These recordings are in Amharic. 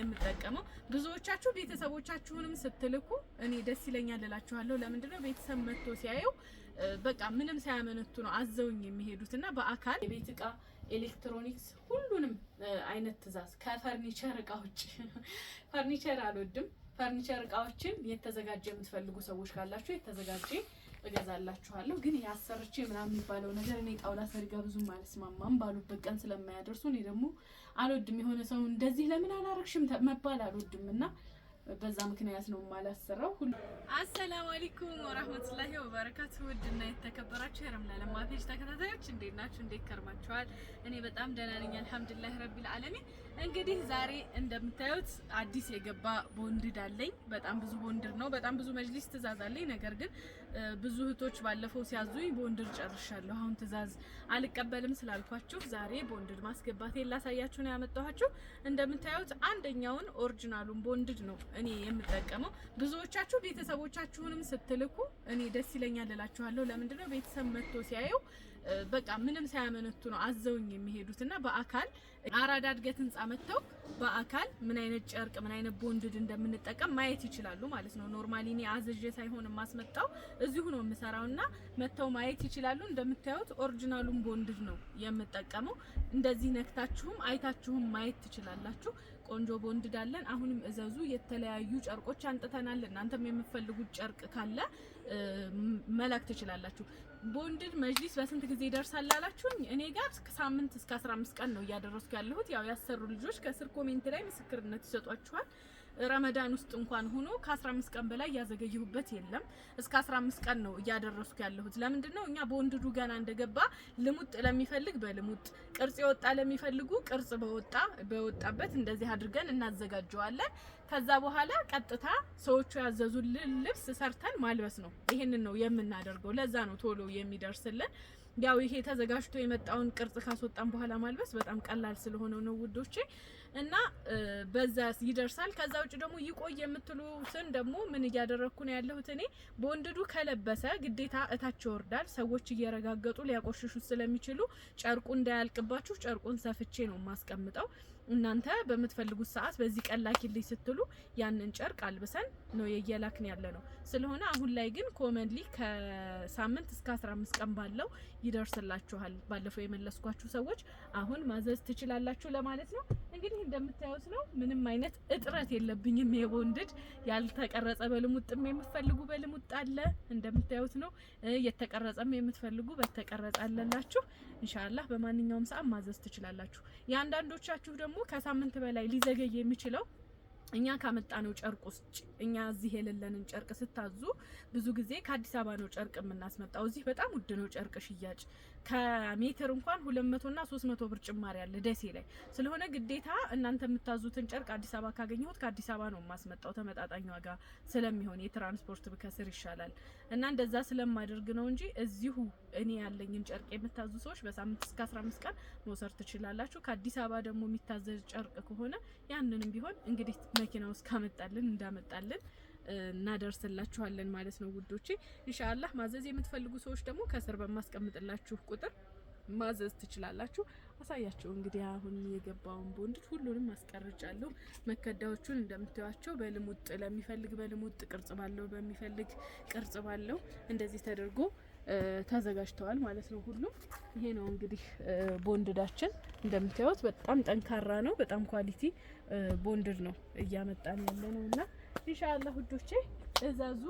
የምጠቀመው። ብዙዎቻችሁ ቤተሰቦቻችሁንም ስትልኩ እኔ ደስ ይለኛል እላችኋለሁ። ለምንድነው ቤተሰብ መጥቶ ሲያየው በቃ ምንም ሳያመነቱ ነው አዘውኝ የሚሄዱትና በአካል የቤት እቃ፣ ኤሌክትሮኒክስ ሁሉንም አይነት ትእዛዝ ከፈርኒቸር እቃዎች ፈርኒቸር አልወድም። ፈርኒቸር እቃዎችን የተዘጋጀ የምትፈልጉ ሰዎች ካላችሁ የተዘጋጀ እገዛላችኋለሁ። ግን ያሰርቼ ምናምን የሚባለው ነገር እኔ ጣውላ ሰሪጋ ብዙም አልስማማም። ባሉበት ቀን ስለማያደርሱ እኔ ደግሞ አልወድም። የሆነ ሰው እንደዚህ ለምን አላረክሽም መባል አልወድምና በዛ ምክንያት ነው ማላሰራው። አሰላሙ አለይኩም ወራህመቱላሂ ወበረካቱ። ውድና የተከበራችሁ የረምላለም ማፔጅ ተከታታዮች እንዴት ናችሁ? እንዴት ከርማችኋል? እኔ በጣም ደህና ነኝ አልሐምዱሊላህ ረቢል ዓለሚን። እንግዲህ ዛሬ እንደምታዩት አዲስ የገባ ቦንድድ አለኝ። በጣም ብዙ ቦንድድ ነው። በጣም ብዙ መጅሊስ ትእዛዝ አለኝ። ነገር ግን ብዙ እህቶች ባለፈው ሲያዙኝ ቦንድድ ጨርሻለሁ፣ አሁን ትእዛዝ አልቀበልም ስላልኳችሁ ዛሬ ቦንድድ ማስገባቴን ላሳያችሁ ነው ያመጣኋችሁ። እንደምታዩት አንደኛውን ኦሪጂናሉን ቦንድድ ነው እኔ የምጠቀመው። ብዙዎቻችሁ ቤተሰቦቻችሁንም ስትልኩ እኔ ደስ ይለኛል እላችኋለሁ። ለምንድነው ቤተሰብ መጥቶ ሲያየው በቃ ምንም ሳያመነቱ ነው አዘውኝ የሚሄዱትና በአካል አራዳ እድገት ህንጻ መጥተው በአካል ምን አይነት ጨርቅ ምን አይነት ቦንድድ እንደምንጠቀም ማየት ይችላሉ ማለት ነው። ኖርማሊ እኔ አዝዤ ሳይሆን ማስመጣው እዚሁ ነው የምሰራውና መጥተው ማየት ይችላሉ። እንደምታዩት ኦሪጂናሉን ቦንድድ ነው የምጠቀመው። እንደዚህ ነክታችሁም አይታችሁም ማየት ትችላላችሁ። ቆንጆ ቦንድድ አለን። አሁንም እዘዙ። የተለያዩ ጨርቆች አንጥተናል። እናንተም የምትፈልጉት ጨርቅ ካለ መላክ ትችላላችሁ። ቦንድድ መጅሊስ በስንት ጊዜ ይደርሳል አላችሁኝ? እኔ ጋር ከሳምንት እስከ 15 ቀን ነው እያደረስኩ ያለሁት። ያው ያሰሩ ልጆች ከስር ኮሜንት ላይ ምስክርነት ይሰጧችኋል። ረመዳን ውስጥ እንኳን ሆኖ ከ15 ቀን በላይ ያዘገየሁበት የለም። እስከ 15 ቀን ነው እያደረስኩ ያለሁት። ለምንድነው እኛ ቦንድዱ ገና እንደገባ ልሙጥ ለሚፈልግ በልሙጥ ቅርጽ ይወጣ ለሚፈልጉ ቅርጽ በወጣበት እንደዚህ አድርገን እናዘጋጀዋለን። ከዛ በኋላ ቀጥታ ሰዎቹ ያዘዙልን ልብስ ሰርተን ማልበስ ነው። ይሄንን ነው የምናደርገው። ለዛ ነው ቶሎ የሚደርስልን። ያው ይሄ ተዘጋጅቶ የመጣውን ቅርጽ ካስወጣን በኋላ ማልበስ በጣም ቀላል ስለሆነ ነው ውዶቼ። እና በዛ ይደርሳል። ከዛ ውጭ ደግሞ ይቆይ የምትሉትን ደግሞ ምን እያደረኩ ነው ያለሁት እኔ ቦንድዱ ከለበሰ ግዴታ እታች ይወርዳል። ሰዎች እየረጋገጡ ሊያቆሽሹት ስለሚችሉ ጨርቁ እንዳያልቅባችሁ ጨርቁን ሰፍቼ ነው ማስቀምጠው። እናንተ በምትፈልጉት ሰዓት በዚህ ቀን ላኪልኝ ስትሉ ያንን ጨርቅ አልብሰን ነው የየላክን ያለ ነው። ስለሆነ አሁን ላይ ግን ኮመንሊ ከሳምንት እስከ 15 ቀን ባለው ይደርስላችኋል። ባለፈው የመለስኳችሁ ሰዎች አሁን ማዘዝ ትችላላችሁ ለማለት ነው። እንግዲህ እንደምታዩት ነው። ምንም አይነት እጥረት የለብኝም። የቦንድድ ያልተቀረጸ በልሙጥም የምትፈልጉ በልሙጥ አለ። እንደምታዩት ነው። የተቀረጸም የምትፈልጉ በተቀረጸ አለላችሁ። ኢንሻአላህ በማንኛውም ሰዓት ማዘዝ ትችላላችሁ። ያንዳንዶቻችሁ ደግሞ ከሳምንት በላይ ሊዘገይ የሚችለው እኛ ካመጣነው ጨርቅ ውስጥ እኛ እዚህ የሌለንን ጨርቅ ስታዙ ብዙ ጊዜ ከአዲስ አበባ ነው ጨርቅ የምናስመጣው። እዚህ በጣም ውድ ነው ጨርቅ ሽያጭ። ከሜትር እንኳን 200 እና 300 ብር ጭማሪ አለ ደሴ ላይ። ስለሆነ ግዴታ እናንተ የምታዙትን ጨርቅ አዲስ አበባ ካገኘሁት ከአዲስ አበባ ነው የማስመጣው ተመጣጣኝ ዋጋ ስለሚሆን የትራንስፖርት ብከስር ይሻላል። እና እንደዛ ስለማደርግ ነው እንጂ እዚሁ እኔ ያለኝን ጨርቅ የምታዙ ሰዎች በሳምንት እስከ 15 ቀን መውሰድ ትችላላችሁ። ከአዲስ አበባ ደግሞ የሚታዘዝ ጨርቅ ከሆነ ያንንም ቢሆን እንግዲህ መኪና ውስጥ ካመጣልን እንዳመጣልን እናደርስላችኋለን ማለት ነው ውዶቼ። ኢንሻአላህ ማዘዝ የምትፈልጉ ሰዎች ደግሞ ከስር በማስቀምጥላችሁ ቁጥር ማዘዝ ትችላላችሁ። አሳያችሁ እንግዲህ አሁን የገባውን ቦንድድ ሁሉንም አስቀርጫለሁ። መከዳዎቹን እንደምታዩቸው በልሙጥ ለሚፈልግ በልሙጥ ቅርጽ ባለው በሚፈልግ ቅርጽ ባለው እንደዚህ ተደርጎ ተዘጋጅተዋል ማለት ነው ሁሉም። ይሄ ነው እንግዲህ ቦንድዳችን እንደምታዩት በጣም ጠንካራ ነው። በጣም ኳሊቲ ቦንድድ ነው እያመጣን ያለነውና ኢንሻአላህ ውዶቼ እዛዙ፣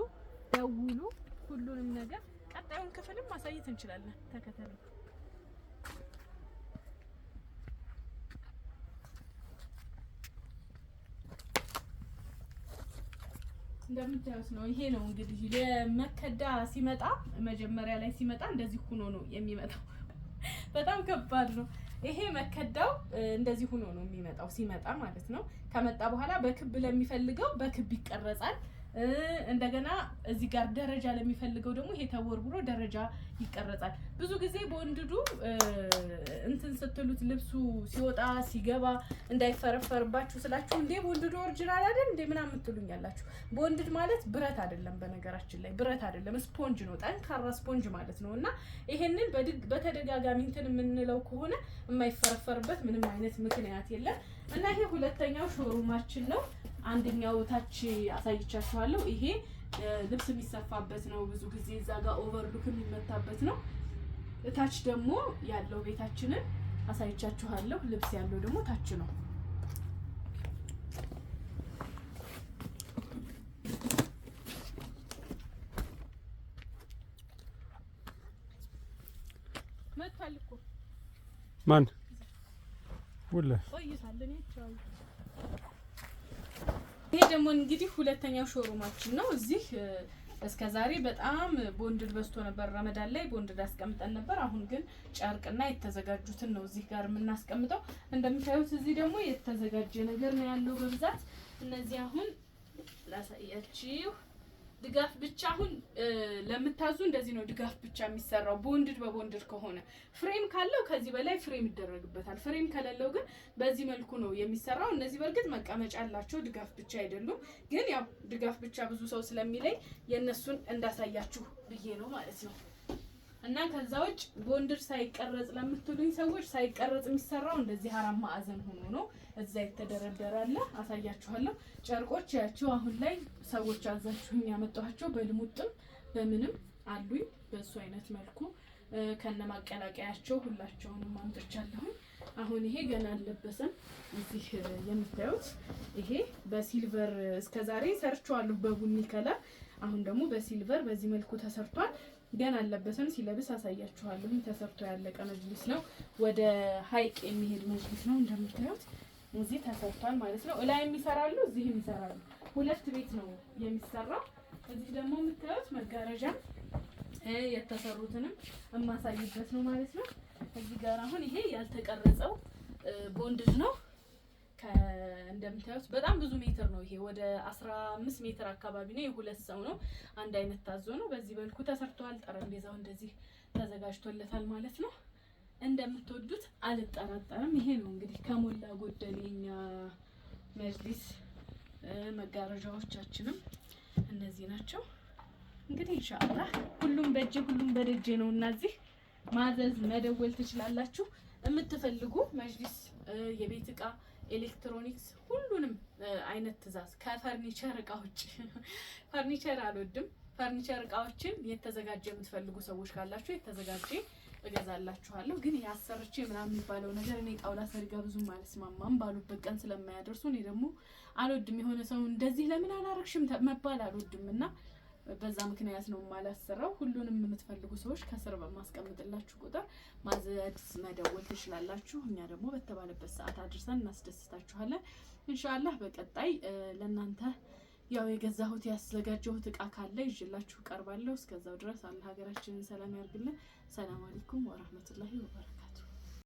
ደውሉ። ሁሉንም ነገር ቀጣዩን ክፍልም ማሳየት እንችላለን። ተከተሉ። እንደምታዩት ነው። ይሄ ነው እንግዲህ ለመከዳ ሲመጣ መጀመሪያ ላይ ሲመጣ እንደዚህ ሆኖ ነው የሚመጣው። በጣም ከባድ ነው። ይሄ መከዳው እንደዚህ ሆኖ ነው የሚመጣው ሲመጣ ማለት ነው። ከመጣ በኋላ በክብ ለሚፈልገው በክብ ይቀረጻል። እንደገና እዚህ ጋር ደረጃ ለሚፈልገው ደግሞ ይሄ ተወርብሮ ደረጃ ይቀረጻል። ብዙ ጊዜ ቦንድዱ እንትን ስትሉት ልብሱ ሲወጣ ሲገባ እንዳይፈረፈርባችሁ ስላችሁ እንዴ ቦንድዱ ኦሪጂናል አይደል እንዴ ምናምን ትሉኛላችሁ። ቦንድድ ማለት ብረት አይደለም፣ በነገራችን ላይ ብረት አይደለም፣ ስፖንጅ ነው፣ ጠንካራ ስፖንጅ ማለት ነው። እና ይሄንን በተደጋጋሚ እንትን የምንለው ከሆነ የማይፈረፈርበት ምንም አይነት ምክንያት የለም። እና ይሄ ሁለተኛው ሾሩማችን ነው። አንደኛው ታች አሳይቻችኋለሁ። ይሄ ልብስ የሚሰፋበት ነው። ብዙ ጊዜ እዛ ጋር ኦቨርሉክ የሚመታበት ነው። ታች ደግሞ ያለው ቤታችንን አሳይቻችኋለሁ። ልብስ ያለው ደግሞ ታች ነው። መጥቷል እኮ ማን ወላ ቆይታለን ይቻላል። ይሄ ደግሞ እንግዲህ ሁለተኛው ሾሩማችን ነው። እዚህ እስከዛሬ በጣም ቦንድድ በዝቶ ነበር። ረመዳን ላይ ቦንድድ አስቀምጠን ነበር። አሁን ግን ጨርቅና የተዘጋጁትን ነው እዚህ ጋር የምናስቀምጠው። እንደምታዩት እዚህ ደግሞ የተዘጋጀ ነገር ነው ያለው በብዛት። እነዚህ አሁን ላሳያችሁ። ድጋፍ ብቻ አሁን ለምታዙ እንደዚህ ነው ድጋፍ ብቻ የሚሰራው። ቦንድድ በቦንድድ ከሆነ ፍሬም ካለው ከዚህ በላይ ፍሬም ይደረግበታል። ፍሬም ከሌለው ግን በዚህ መልኩ ነው የሚሰራው። እነዚህ በርግጥ መቀመጫ አላቸው፣ ድጋፍ ብቻ አይደሉም። ግን ያው ድጋፍ ብቻ ብዙ ሰው ስለሚለይ የነሱን እንዳሳያችሁ ብዬ ነው ማለት ነው። እና ከዛ ውጭ ቦንድድ ሳይቀረጽ ለምትሉኝ ሰዎች ሳይቀረጽ የሚሰራው እንደዚህ አራት ማዕዘን ሆኖ ነው። እዛ የተደረደረ አለ፣ አሳያችኋለሁ። ጨርቆች ያቸው አሁን ላይ ሰዎች አዛችሁኝ ያመጣኋቸው በልሙጥም በምንም አሉኝ። በሱ አይነት መልኩ ከነማቀላቀያቸው ሁላቸውንም አምጥቻለሁ። አሁን ይሄ ገና አልለበሰም። እዚህ የምታዩት ይሄ በሲልቨር እስከዛሬ ሰርቻለሁ በቡኒ ከለር። አሁን ደግሞ በሲልቨር በዚህ መልኩ ተሰርቷል። ገና አልለበሰም። ሲለብስ አሳያችኋለሁ። ተሰርቶ ያለቀ መጅሊስ ነው። ወደ ሀይቅ የሚሄድ መጅሊስ ነው። እንደምታዩት እዚህ ተሰርቷል ማለት ነው። እላይም ይሰራሉ፣ እዚህም ይሰራሉ። ሁለት ቤት ነው የሚሰራው። እዚህ ደግሞ የምታዩት መጋረጃ የተሰሩትንም የማሳይበት ነው ማለት ነው። እዚህ ጋር አሁን ይሄ ያልተቀረጸው ቦንድድ ነው። እንደምታዩት በጣም ብዙ ሜትር ነው። ይሄ ወደ 15 ሜትር አካባቢ ነው። የሁለት ሰው ነው። አንድ አይነት ታዞ ነው። በዚህ መልኩ ተሰርቷል። ጠረጴዛው እንደዚህ ተዘጋጅቶለታል ማለት ነው። እንደምትወዱት አልጠራጠርም። ይሄ ነው እንግዲህ ከሞላ ጎደል የኛ መጅሊስ። መጋረጃዎቻችንም እነዚህ ናቸው። እንግዲህ ኢንሻአላህ ሁሉም በእጄ ሁሉም በደጄ ነው እና እዚህ ማዘዝ መደወል ትችላላችሁ። የምትፈልጉ መጅሊስ፣ የቤት እቃ፣ ኤሌክትሮኒክስ ሁሉንም አይነት ትእዛዝ ከፈርኒቸር እቃዎች ፈርኒቸር አልወድም። ፈርኒቸር እቃዎችን የተዘጋጀ የምትፈልጉ ሰዎች ካላችሁ የተዘጋጀ እገዛላችኋለሁ። ግን ያሰርቼ ምናምን የሚባለው ነገር እኔ ጣውላ ሰሪጋ ብዙም አልስማማም። ባሉበት ቀን ስለማያደርሱ እኔ ደግሞ አልወድም። የሆነ ሰው እንደዚህ ለምን አላረግሽም መባል አልወድም እና በዛ ምክንያት ነው የማላሰራው። ሁሉንም የምትፈልጉ ሰዎች ከስር በማስቀምጥላችሁ ቁጥር ማዘዝ መደወል ትችላላችሁ። እኛ ደግሞ በተባለበት ሰዓት አድርሰን እናስደስታችኋለን ኢንሻአላህ። በቀጣይ ለእናንተ ያው የገዛሁት ያዘጋጀሁት እቃ ካለ ይዤላችሁ ቀርባለሁ። እስከዛው ድረስ አላህ ሀገራችንን ሰላም ያርግልን። ሰላም አለይኩም ወራህመቱላሂ ወበረካቱ።